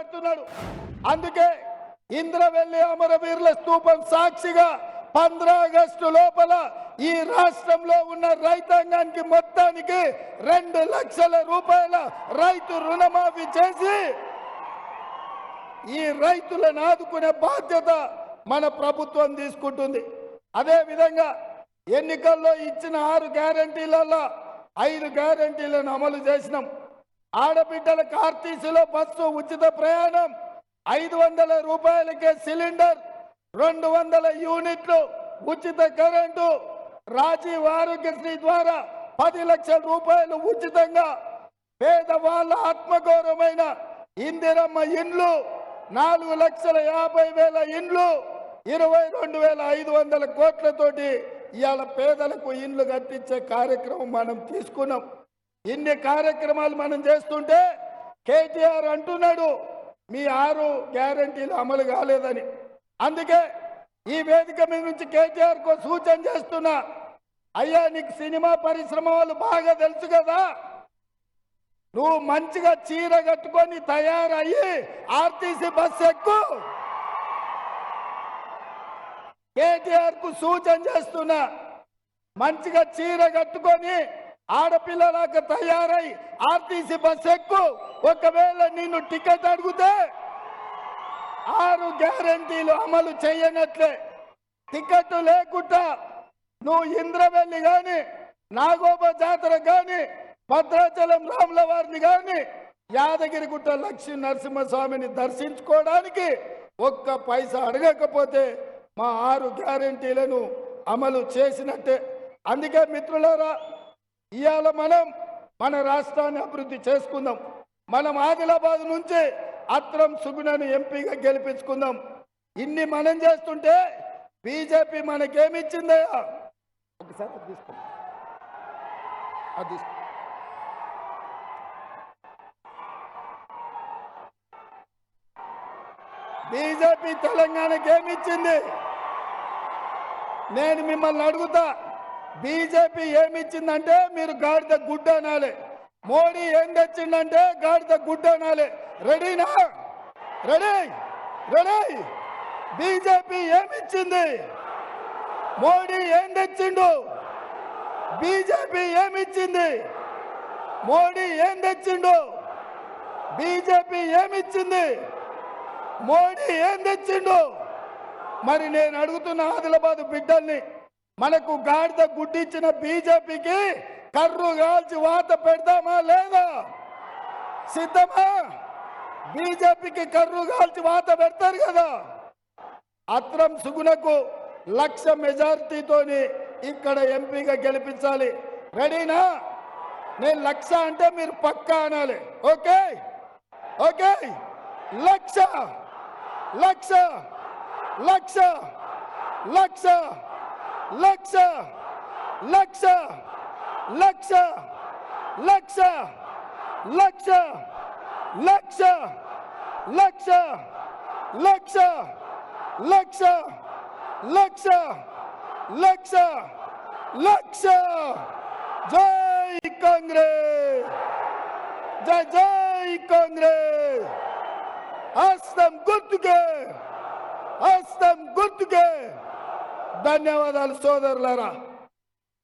మాట్లాడుతున్నాడు. అందుకే ఇంద్రవెల్లి అమరవీరుల స్తూపం సాక్షిగా 15 ఆగస్టు లోపల ఈ రాష్ట్రంలో ఉన్న రైతాంగానికి మొత్తానికి 2 లక్షల రూపాయల రైతు రుణమాఫీ చేసి ఈ రైతులను ఆదుకునే బాధ్యత మన ప్రభుత్వం తీసుకుంటుంది. అదే విధంగా ఎన్నికల్లో ఇచ్చిన 6 గ్యారంటీలలో 5 గ్యారంటీలను అమలు చేసినాం. ఆడబిడ్డలకు ఆర్టీసీలో బస్సు ఉచిత ప్రయాణం, 500 రూపాయలకే సిలిండర్, 200 యూనిట్లు ఉచిత కరెంటు, రాజీవ్ ఆరోగ్యశ్రీ ద్వారా 10 లక్షల రూపాయలు ఉచితంగా, పేదవాళ్ళ ఆత్మగౌరవమైన ఇందిరమ్మ ఇండ్లు, 4,50,000 ఇండ్లు, 22,500 కోట్లతోటి ఇవాళ పేదలకు ఇండ్లు కట్టించే కార్యక్రమం మనం తీసుకున్నాం. ఇన్ని కార్యక్రమాలు మనం చేస్తుంటే కేటీఆర్ అంటున్నాడు మీ 6 గ్యారంటీలు అమలు కాలేదని. అందుకే ఈ వేదిక మీద నుంచి కేటీఆర్ కు సూచన చేస్తున్నా, అయ్యా నీకు సినిమా పరిశ్రమ వాళ్ళు బాగా తెలుసు కదా, నువ్వు మంచిగా చీర కట్టుకొని తయారయ్యి ఆర్టీసీ బస్సు ఎక్కు. కేటీఆర్ కు సూచన చేస్తున్నా, మంచిగా చీర కట్టుకొని ఆడపిల్లలాగా తయారై ఆర్టీసీ బస్సు ఎక్కు. ఒకవేళ నిన్ను టికెట్ అడిగితే 6 గ్యారంటీలు అమలు చేయనట్లే. టికెట్ లేకుండా నువ్వు ఇంద్రవెల్లి గాని, నాగోబ జాతర గాని, భద్రాచలం రాముల వారిని గాని, యాదగిరిగుట్ట లక్ష్మీ నరసింహస్వామిని దర్శించుకోవడానికి 1 పైసా అడగకపోతే మా 6 గ్యారంటీలను అమలు చేసినట్టే. అందుకే మిత్రులారా, ఇవాళ మనం మన రాష్ట్రాన్ని అభివృద్ధి చేసుకుందాం. మనం ఆదిలాబాద్ నుంచి అత్రం సుగుణను ఎంపీగా గెలిపించుకుందాం. ఇన్ని మనం చేస్తుంటే బీజేపీ మనకేమిచ్చిందయ్యా? ఒకసారి అది బీజేపీ తెలంగాణకి ఏమిచ్చింది? నేను మిమ్మల్ని అడుగుతా, బీజేపీ ఏమిచ్చిందంటే మీరు గాడిద గుడ్డ అనాలి. మోడీ ఏం తెచ్చిందంటే గాడిద గుడ్డ అనాలి. రెడీనా? Ready ready. బీజేపీ ఏమిచ్చింది? మోడీ ఏం తెచ్చిండు? బీజేపీ ఏమిచ్చింది? మోడీ ఏం తెచ్చిండు? బీజేపీ ఏమిచ్చింది? మోడీ ఏం తెచ్చిండు? మరి నేను అడుగుతున్న ఆదిలాబాద్ బిడ్డల్ని, మనకు గాడిద గుడ్డిచ్చిన బీజేపీకి కర్రు కాల్చి వాత పెడతామా లేదా? సిద్ధమా? బీజేపీకి కర్రు కాల్చి వాత పెడతారు కదా. అత్రం సుగుణకు 1,00,000 మెజారిటీతోని ఇక్కడ ఎంపీగా గెలిపించాలి. రెడీనా? నేను 1,00,000 అంటే మీరు పక్కా అనాలి. Okay okay. 1,00,000 1,00,000 1,00,000 1,00,000 1,00,000 1,00,000 1,00,000 1,00,000 1,00,000 1,00,000 1,00,000 1,00,000 1,00,000 1,00,000 1,00,000 జై కాంగ్రెస్, జై జై కాంగ్రెస్. హస్తం గుర్తుకే, హస్తం గుర్తుకే. ధన్యవాదాలు సోదరులారా.